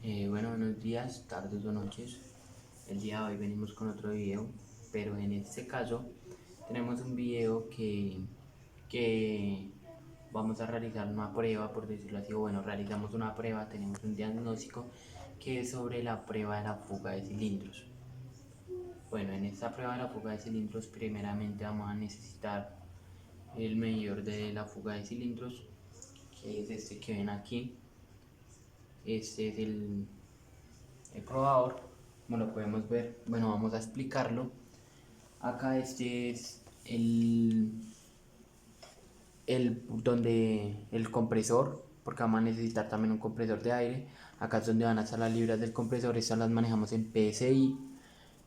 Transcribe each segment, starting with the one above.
Buenos días, tardes o noches. El día de hoy venimos con otro video, pero en este caso tenemos un video que vamos a realizar una prueba, por decirlo así. Bueno, realizamos una prueba, tenemos un diagnóstico que es sobre la prueba de la fuga de cilindros. Bueno, en esta prueba de la fuga de cilindros primeramente vamos a necesitar el medidor de la fuga de cilindros, que es este que ven aquí. Este es el probador, como lo podemos ver. Bueno, vamos a explicarlo. Acá este es el compresor, porque vamos a necesitar también un compresor de aire. Acá es donde van a estar las libras del compresor, estas las manejamos en PSI.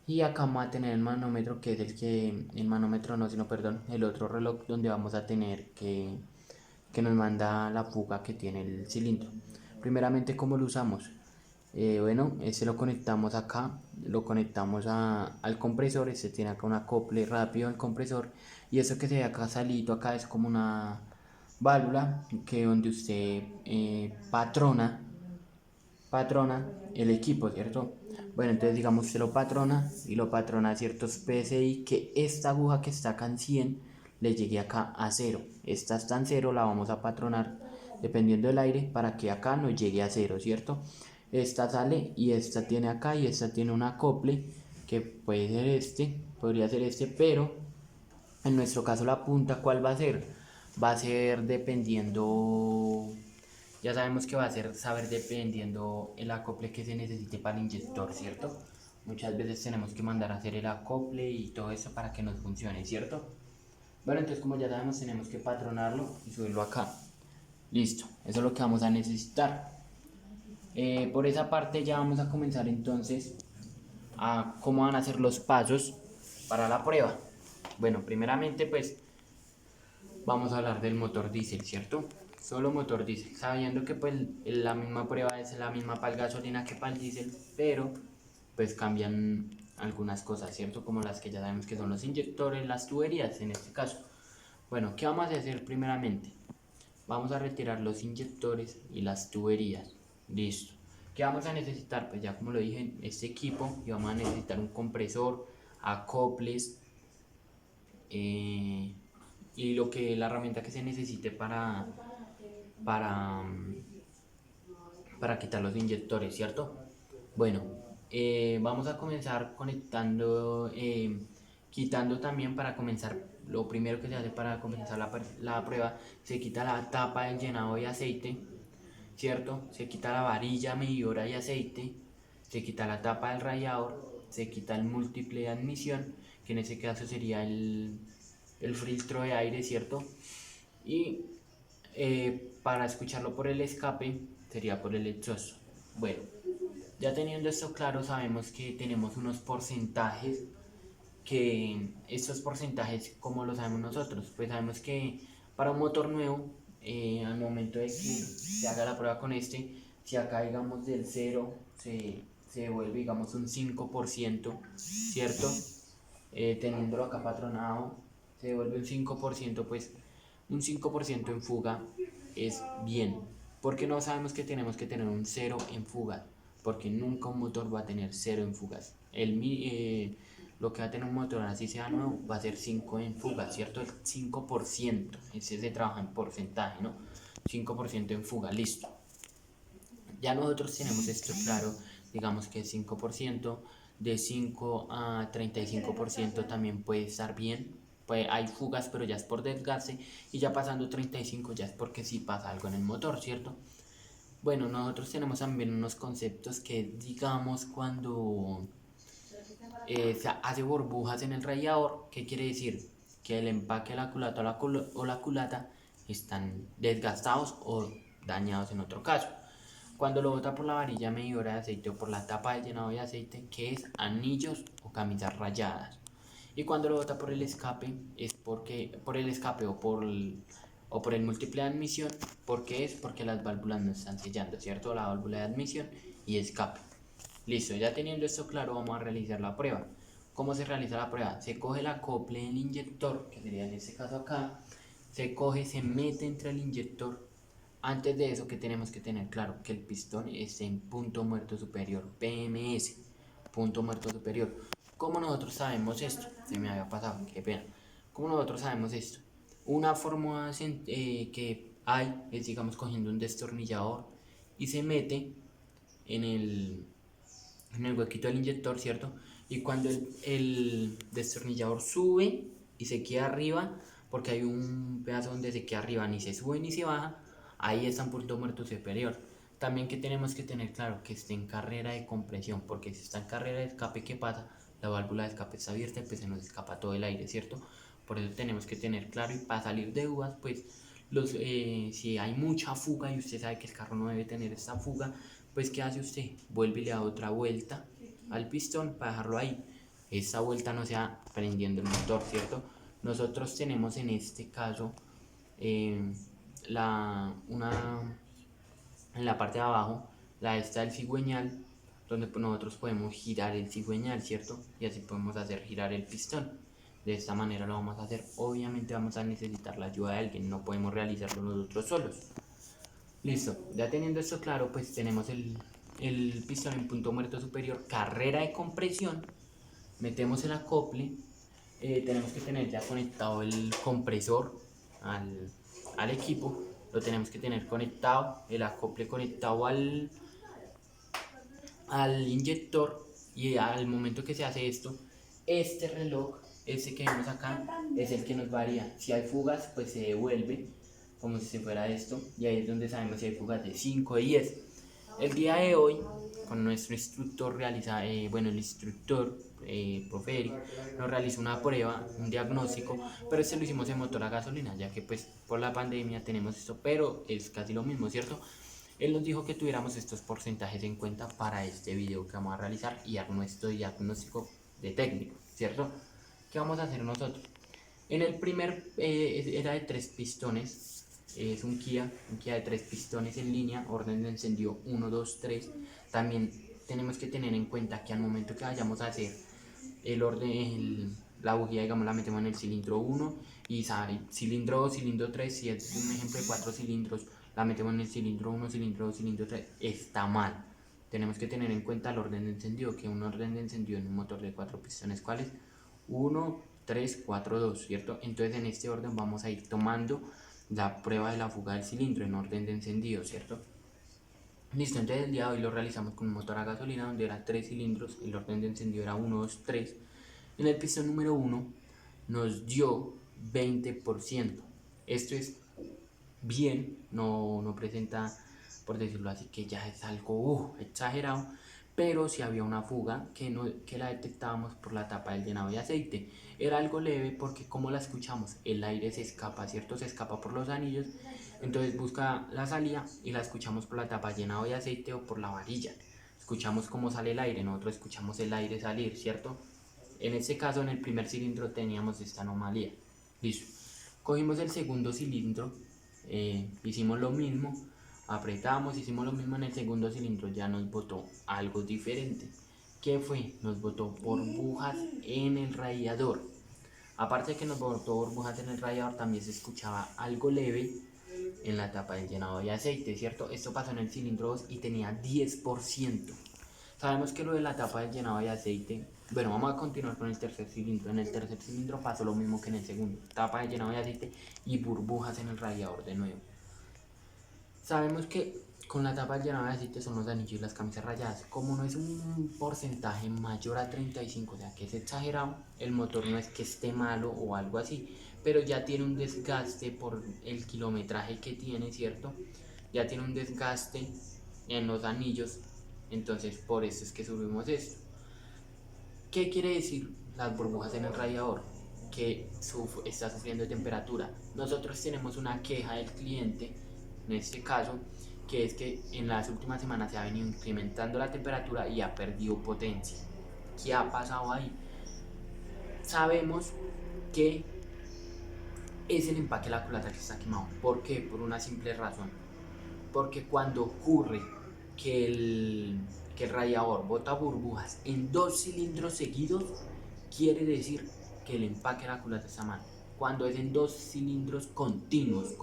Y acá vamos a tener el manómetro, que es el manómetro no, sino perdón, el otro reloj donde vamos a tener que nos manda la fuga que tiene el cilindro. Primeramente, ¿cómo lo usamos? Bueno, este lo conectamos acá, lo conectamos al compresor. Este tiene acá un acople rápido al compresor, y eso que se ve acá salito acá es como una válvula que donde usted patrona el equipo, ¿cierto? Bueno, entonces digamos se lo patrona y lo patrona a ciertos PSI, que esta aguja que está acá en 100 le llegue acá a 0. Esta está en 0, la vamos a patronar dependiendo del aire para que acá no llegue a 0, ¿cierto? Esta sale y esta tiene acá, y esta tiene un acople que puede ser este, podría ser este, pero en nuestro caso la punta, ¿cuál va a ser? Va a ser dependiendo, ya sabemos que va a ser saber dependiendo el acople que se necesite para el inyector, ¿cierto? Muchas veces tenemos que mandar a hacer el acople y todo eso para que nos funcione, ¿cierto? Bueno, entonces como ya sabemos, tenemos que patronarlo y subirlo acá. Listo, eso es lo que vamos a necesitar. Por esa parte ya vamos a comenzar entonces a cómo van a ser los pasos para la prueba. Bueno, primeramente pues vamos a hablar del motor diésel, ¿cierto? Solo motor diésel, sabiendo que pues la misma prueba es la misma para el gasolina que para el diésel, pero pues cambian algunas cosas, ¿cierto? Como las que ya sabemos que son los inyectores, las tuberías en este caso. Bueno, ¿qué vamos a hacer primeramente? Vamos a retirar los inyectores y las tuberías. Listo. ¿Qué vamos a necesitar? Pues ya como lo dije, este equipo, y vamos a necesitar un compresor, acoples, eh, y la herramienta que se necesite para, para quitar los inyectores, ¿cierto? Bueno, vamos a comenzar conectando, quitando también. Para comenzar, lo primero que se hace para comenzar la prueba, se quita la tapa del llenado de aceite, ¿cierto? Se quita la varilla medidora de aceite, se quita la tapa del radiador, se quita el múltiple de admisión, que en ese caso sería el filtro de aire, ¿cierto? Y para escucharlo por el escape sería por el exhausto. Bueno, ya teniendo esto claro, sabemos que tenemos unos porcentajes, que estos porcentajes, ¿cómo lo sabemos nosotros? Pues sabemos que para un motor nuevo, al momento de que se haga la prueba con este, si acá digamos del 0 se devuelve digamos un 5%, ¿cierto? Teniéndolo acá patronado, se devuelve un 5%, pues un 5% en fuga es bien. Porque no sabemos que tenemos que tener un 0 en fuga, porque nunca un motor va a tener 0 en fugas. Lo que va a tener un motor, así sea nuevo, va a ser 5 en fuga, ¿cierto? El 5%, ese se trabaja en porcentaje, ¿no? 5% en fuga, listo. Ya nosotros tenemos esto claro, digamos que 5%, de 5 a 35% también puede estar bien. Pues hay fugas, pero ya es por desgaste, y ya pasando 35 ya es porque sí pasa algo en el motor, ¿cierto? Bueno, nosotros tenemos también unos conceptos que, digamos, cuando se hace burbujas en el radiador, ¿qué quiere decir? Que el empaque, la culata o la culata están desgastados o dañados en otro caso. Cuando lo bota por la varilla medidora de aceite o por la tapa de llenado de aceite, que es anillos o camisas rayadas. Y cuando lo bota por el escape, es porque por el escape o por el múltiple de admisión, porque es porque las válvulas no están sellando, ¿cierto? La válvula de admisión y escape. Listo, ya teniendo esto claro, vamos a realizar la prueba. ¿Cómo se realiza la prueba? Se coge el acople del inyector, que sería en este caso acá, se coge, se mete entre el inyector, Antes de eso, que tenemos que tener claro que el pistón esté en punto muerto superior, PMS, punto muerto superior. ¿Cómo nosotros sabemos esto? Se me había pasado, qué pena. ¿Cómo nosotros sabemos esto? Una forma que hay es, digamos, cogiendo un destornillador y se mete en el huequito del inyector, ¿cierto? Y cuando el destornillador sube y se queda arriba, porque hay un pedazo donde se queda arriba, ni se sube ni se baja, ahí está en punto muerto superior. También que tenemos que tener claro que esté en carrera de compresión, porque si está en carrera de escape, ¿qué pasa? La válvula de escape está abierta y pues se nos escapa todo el aire, ¿cierto? Por eso tenemos que tener claro, y para salir de dudas, pues si hay mucha fuga y usted sabe que el carro no debe tener esta fuga, pues ¿qué hace usted? Vuelve y le da otra vuelta al pistón para dejarlo ahí. Esta vuelta no sea prendiendo el motor, ¿cierto? Nosotros tenemos en este caso eh, en la parte de abajo, la esta del cigüeñal, donde nosotros podemos girar el cigüeñal, ¿cierto? Y así podemos hacer girar el pistón. De esta manera lo vamos a hacer. Obviamente vamos a necesitar la ayuda de alguien, no podemos realizarlo nosotros solos. Listo, ya teniendo esto claro, pues tenemos el pistón en punto muerto superior, carrera de compresión, metemos el acople, tenemos que tener ya conectado el compresor al equipo, lo tenemos que tener conectado, el acople conectado al inyector, y al momento que se hace esto, este reloj, este que vemos acá, es el que nos varía. Si hay fugas, pues se devuelve como si fuera esto, y ahí es donde sabemos si hay fugas de 5 o 10. El día de hoy, con nuestro instructor el instructor, profe Eric, nos realizó una prueba, un diagnóstico, pero este lo hicimos en motor a gasolina, ya que pues por la pandemia tenemos esto, pero es casi lo mismo, ¿cierto? Él nos dijo que tuviéramos estos porcentajes en cuenta para este video que vamos a realizar y a nuestro diagnóstico de técnico, ¿cierto? ¿Qué vamos a hacer nosotros? En el primer era de 3 pistones, es un Kia de 3 pistones en línea, orden de encendido 1, 2, 3. También tenemos que tener en cuenta que al momento que vayamos a hacer la bujía, digamos, la metemos en el cilindro 1 y cilindro 2, cilindro 3, si es un ejemplo de 4 cilindros, la metemos en el cilindro 1, cilindro 2, cilindro 3, está mal. Tenemos que tener en cuenta el orden de encendido, que un orden de encendido en un motor de 4 pistones, ¿cuál es? 1, 3, 4, 2, ¿cierto? Entonces en este orden vamos a ir tomando la prueba de la fuga del cilindro en orden de encendido, ¿cierto? Listo, entonces el día de hoy lo realizamos con un motor a gasolina donde era 3 cilindros, el orden de encendido era 1, 2, 3. En el pistón número 1 nos dio 20%. Esto es bien, no presenta, por decirlo así, que ya es algo exagerado, pero si había una fuga que la detectábamos por la tapa del llenado de aceite. Era algo leve porque como la escuchamos, el aire se escapa, ¿cierto? Se escapa por los anillos, entonces busca la salida y la escuchamos por la tapa llenado de aceite o por la varilla. Escuchamos cómo sale el aire, nosotros escuchamos el aire salir, ¿cierto? En este caso, en el primer cilindro teníamos esta anomalía. Listo. Cogimos el segundo cilindro, hicimos lo mismo, apretamos, hicimos lo mismo en el segundo cilindro, ya nos botó algo diferente. ¿Qué fue? Nos botó burbujas en el radiador. Aparte de que nos botó burbujas en el radiador, también se escuchaba algo leve en la tapa del llenado de aceite, ¿cierto? Esto pasó en el cilindro 2 y tenía 10%. Sabemos que lo de la tapa del llenado de aceite, bueno, vamos a continuar con el tercer cilindro. En el tercer cilindro pasó lo mismo que en el segundo, tapa de llenado de aceite y burbujas en el radiador de nuevo. Sabemos que con la tapa del llenado de aceite son los anillos y las camisas rayadas. Como no es un porcentaje mayor a 35, o sea que es exagerado, el motor no es que esté malo o algo así, pero ya tiene un desgaste por el kilometraje que tiene, ¿cierto? Ya tiene un desgaste en los anillos, entonces por eso es que subimos esto. ¿Qué quiere decir las burbujas en el radiador? Que está sufriendo temperatura. Nosotros tenemos una queja del cliente, en este caso, que es que en las últimas semanas se ha venido incrementando la temperatura y ha perdido potencia. ¿Qué ha pasado ahí? Sabemos que es el empaque de la culata que está quemado. ¿Por qué? Por una simple razón. Porque cuando ocurre que el radiador bota burbujas en 2 cilindros seguidos, quiere decir que el empaque de la culata está mal. Cuando es en 2 cilindros continuos,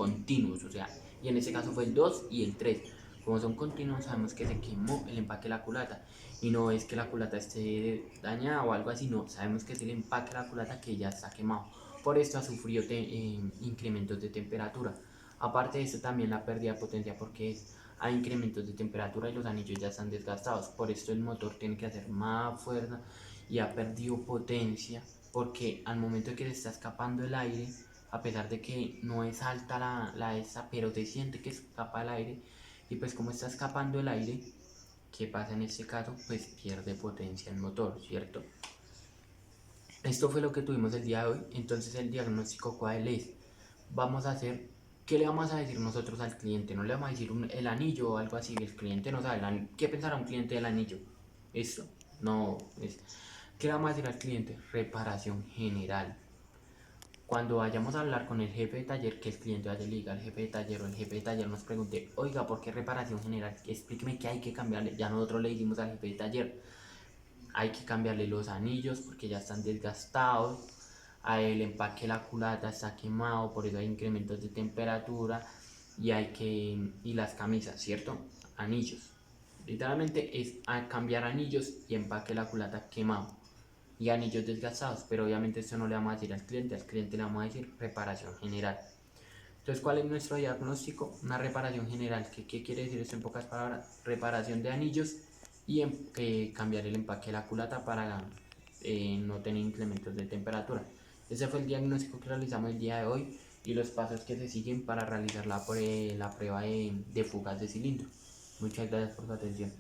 o sea, y en este caso fue el 2 y el 3. Como son continuos, sabemos que se quemó el empaque de la culata, y no es que la culata esté dañada o algo así, no, sabemos que es el empaque de la culata que ya está quemado. Por esto ha sufrido incrementos de temperatura. Aparte de esto, también la pérdida de potencia, porque hay incrementos de temperatura y los anillos ya están desgastados. Por esto el motor tiene que hacer más fuerza y ha perdido potencia, porque al momento de que se está escapando el aire, a pesar de que no es alta la esa, pero se siente que escapa el aire, y pues como está escapando el aire, ¿qué pasa en este caso? Pues pierde potencia el motor, ¿cierto? Esto fue lo que tuvimos el día de hoy. Entonces el diagnóstico, ¿cuál es? Vamos a hacer, ¿qué le vamos a decir nosotros al cliente? No le vamos a decir el anillo o algo así, el cliente no sabe, ¿qué pensará un cliente del anillo? Esto, no, ¿qué le vamos a decir al cliente? Reparación general. Cuando vayamos a hablar con el jefe de taller, que el cliente vaya y le diga al jefe de taller, o el jefe de taller nos pregunte, oiga, ¿por qué reparación general? Explíqueme qué hay que cambiarle. Ya nosotros le dijimos al jefe de taller, hay que cambiarle los anillos porque ya están desgastados, el empaque de la culata está quemado, por eso hay incrementos de temperatura, y las camisas, ¿cierto? Anillos. Literalmente es a cambiar anillos y empaque de la culata quemado y anillos desgastados, pero obviamente esto no le vamos a decir al cliente le vamos a decir reparación general. Entonces, ¿cuál es nuestro diagnóstico? Una reparación general. ¿Qué quiere decir esto en pocas palabras? Reparación de anillos y cambiar el empaque de la culata para no tener incrementos de temperatura. Ese fue el diagnóstico que realizamos el día de hoy y los pasos que se siguen para realizar la prueba de fugas de cilindro. Muchas gracias por su atención.